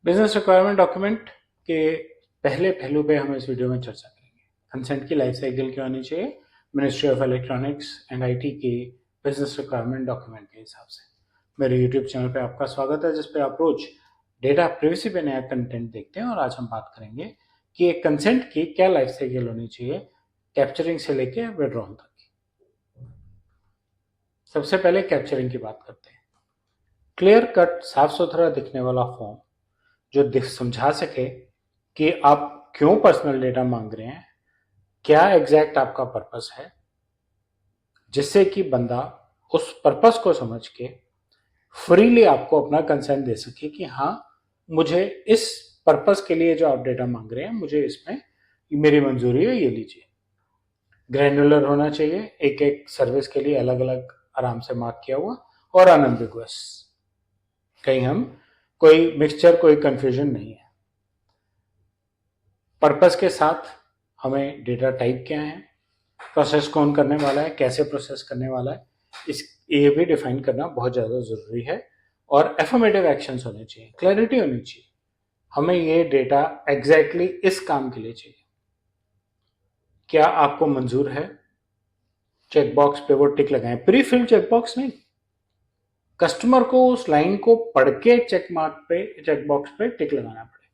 Business requirement document के पहले पहलू पे हम इस वीडियो में चर्चा करेंगे। कंसेंट की लाइफ साइकिल क्या होनी चाहिए ministry of electronics and IT के बिजनेस रिक्वायरमेंट डॉक्यूमेंट के हिसाब से। मेरे यूट्यूब चैनल पे आपका स्वागत है, जिस पे आप रोज डेटा प्रिवेसी पे नया कंटेंट देखते हैं। और आज हम बात करेंगे कि एक कंसेंट की क्या लाइफ साइकिल होनी चाहिए, कैप्चरिंग से लेके विड्रॉल तक की। सबसे पहले कैप्चरिंग की बात करते हैं। क्लियर कट, साफ सुथरा दिखने वाला फॉर्म जो समझा सके कि आप क्यों पर्सनल डेटा मांग रहे हैं, क्या एग्जैक्ट आपका पर्पस है, जिससे कि बंदा उस पर्पस को समझ के फ्रीली आपको अपना कंसेंट दे सके कि हाँ, मुझे इस पर्पस के लिए जो आप डेटा मांग रहे हैं, मुझे इसमें मेरी मंजूरी है, ये लीजिए। ग्रैन्युलर होना चाहिए, एक एक सर्विस के लिए अलग अलग आराम से मार्क किया हुआ, और अनएम्बिगुअस, कहीं हम कोई मिक्सचर, कोई कंफ्यूजन नहीं है। पर्पस के साथ हमें डेटा टाइप क्या है, प्रोसेस कौन करने वाला है, कैसे प्रोसेस करने वाला है, इस ये भी डिफाइन करना बहुत ज़्यादा ज़रूरी है। और एफर्मेटिव एक्शंस होने चाहिए, क्लैरिटी होनी चाहिए, हमें ये डेटा एग्जैक्टली इस काम के लिए चाहिए, क्या आपको मंजूर है। चेकबॉक्स पे वो टिक लगाएं, प्री फिल चेकबॉक्स नहीं। कस्टमर को उस लाइन को पढ़ के चेकबॉक्स पे टिक लगाना पड़े।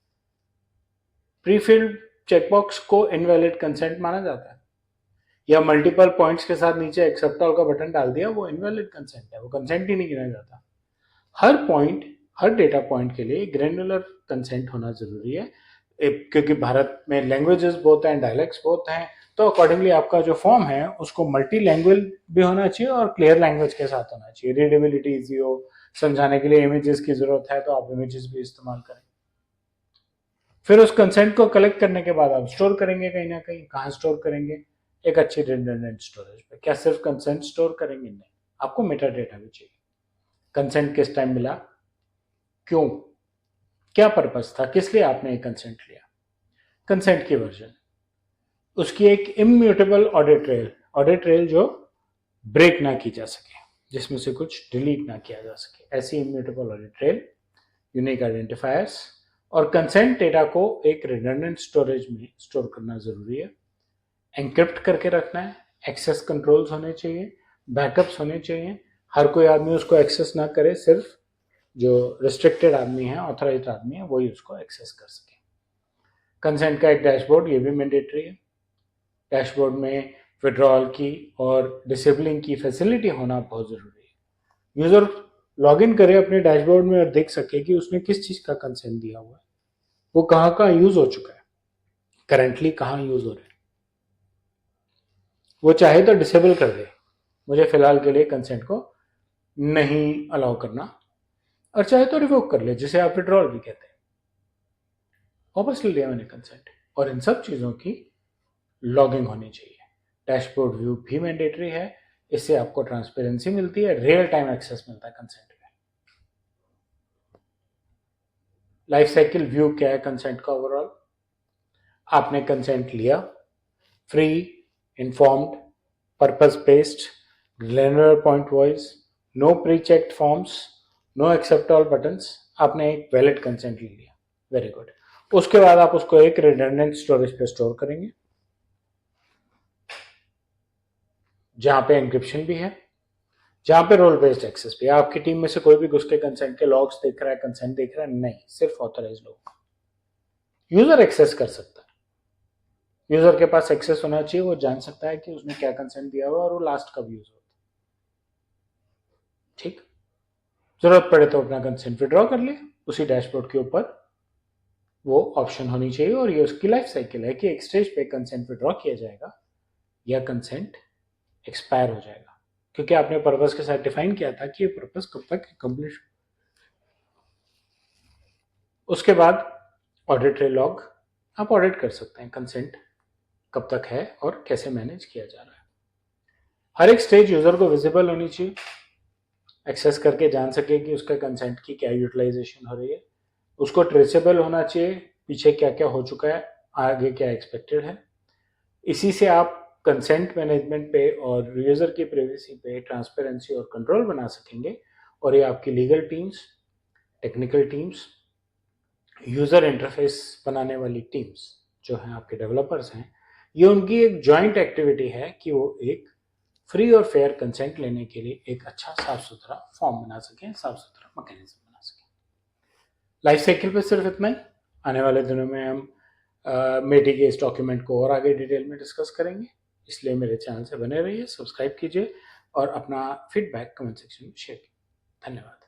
प्री फिल्ड चेकबॉक्स को इनवैलिड कंसेंट माना जाता है, या मल्टीपल पॉइंट्स के साथ नीचे एक्सेप्ट ऑल का बटन डाल दिया, वो इनवैलिड कंसेंट है, वो कंसेंट ही नहीं गिना जाता। हर पॉइंट, हर डेटा पॉइंट के लिए ग्रैन्युलर कंसेंट होना जरूरी है, क्योंकि भारत में लैंग्वेजेस बहुत हैं, डायलेक्ट्स बहुत हैं, तो अकॉर्डिंगली आपका जो फॉर्म है उसको मल्टी लैंग्वेज भी होना चाहिए और क्लियर लैंग्वेज के साथ होना चाहिए। रीडेबिलिटी इजी हो, समझाने के लिए इमेजेस की जरूरत है तो आप इमेजेस भी इस्तेमाल करें। फिर उस कंसेंट को कलेक्ट करने के बाद आप स्टोर करेंगे, कहीं ना कहीं। कहाँ स्टोर करेंगे? एक अच्छी रिडंडेंट स्टोरेज पे। क्या सिर्फ कंसेंट स्टोर करेंगे? नहीं, आपको मेटा डेटा भी चाहिए। कंसेंट किस टाइम मिला, क्यों, क्या पर्पस था, किस लिए आपने एक कंसेंट लिया, कंसेंट की वर्जन, उसकी एक इम्यूटेबल ऑडिट ट्रेल जो ब्रेक ना की जा सके, जिसमें से कुछ डिलीट ना किया जा सके, ऐसी immutable audit trail, unique identifiers. और कंसेंट डेटा को एक रिडंडेंट स्टोरेज में स्टोर करना जरूरी है, एनक्रिप्ट करके रखना है, एक्सेस कंट्रोल्स होने चाहिए, बैकअप्स होने चाहिए। हर कोई आदमी उसको एक्सेस ना करे, सिर्फ जो रिस्ट्रिक्टेड आदमी है, ऑथराइज्ड आदमी है, वही उसको एक्सेस कर सके। कंसेंट का एक डैशबोर्ड, ये भी मैंडेटरी है। डैशबोर्ड में विड्रॉल की और डिसेबलिंग की फैसिलिटी होना बहुत जरूरी है। यूजर लॉग इन करे अपने डैशबोर्ड में और देख सके कि उसने किस चीज का कंसेंट दिया हुआ है, वो कहाँ कहाँ यूज हो चुका है, करेंटली कहाँ यूज हो रहा है। वो चाहे तो डिसेबल कर दे, मुझे फिलहाल के लिए कंसेंट को नहीं अलाउ करना, और चाहे तो रिवोक कर ले, जिसे आप विड्रॉल भी कहते हैं। वापस ले लिया मैंने कंसेंट। और इन सब चीज़ों की लॉगिंग होनी चाहिए। डैशबोर्ड व्यू भी मैंडेटरी है, इससे आपको ट्रांसपेरेंसी मिलती है, रियल टाइम एक्सेस मिलता है कंसेंट में। लाइफ साइकिल व्यू क्या है कंसेंट का ओवरऑल? आपने कंसेंट लिया, free, informed, purpose based, granular point wise, no pre checked forms, no accept all buttons, आपने एक वैलिड कंसेंट ले लिया, वेरी गुड। उसके बाद आप उसको एक रिडंडेंट स्टोरेज पे स्टोर करेंगे, जहां पे एन्क्रिप्शन भी है, जहां पे रोल बेस्ड एक्सेस भी है। आपकी टीम में से कोई भी घुस के कंसेंट के लॉग्स देख रहा है, कंसेंट देख रहा है? नहीं, सिर्फ ऑथराइज लोग। यूजर एक्सेस कर सकता है, यूजर के पास एक्सेस होना चाहिए, वो जान सकता है कि उसने क्या कंसेंट दिया हुआ और वो लास्ट कब यूज होता है। ठीक, जरूरत पड़े तो अपना कंसेंट विड्रॉ कर ले, उसी डैशबोर्ड के ऊपर वो ऑप्शन होनी चाहिए। और ये उसकी लाइफ साइकिल है कि एक स्टेज पे कंसेंट विड्रॉ किया जाएगा या कंसेंट एक्सपायर हो जाएगा, क्योंकि आपने पर्पस के साथ डिफाइन किया था कि ये पर्पस कब तक कंप्लीट। उसके बाद ऑडिट लॉग, आप ऑडिट कर सकते हैं कंसेंट कब तक है और कैसे मैनेज किया जा रहा है। हर एक स्टेज यूजर को विजिबल होनी चाहिए, एक्सेस करके जान सके कि उसका कंसेंट की क्या यूटिलाइजेशन हो रही है। उसको ट्रेसेबल होना चाहिए, पीछे क्या क्या हो चुका है, आगे क्या एक्सपेक्टेड है। इसी से आप कंसेंट मैनेजमेंट पे और यूजर की प्राइवेसी पे ट्रांसपेरेंसी और कंट्रोल बना सकेंगे। और ये आपकी legal teams, technical teams, user interface बनाने वाली टीम्स जो हैं, आपके डेवलपर्स हैं, ये उनकी एक जॉइंट एक्टिविटी है कि वो एक फ्री और फेयर कंसेंट लेने के लिए एक अच्छा साफ सुथरा फॉर्म बना सकें, साफ सुथरा मैकेनिज्म बना सकें। लाइफ साइकिल पे सिर्फ इतना ही। आने वाले दिनों में हम मेडी के इस डॉक्यूमेंट को और आगे डिटेल में डिस्कस करेंगे, इसलिए मेरे चैनल से बने रहिए, सब्सक्राइब कीजिए और अपना फीडबैक कमेंट सेक्शन में शेयर कीजिए। धन्यवाद।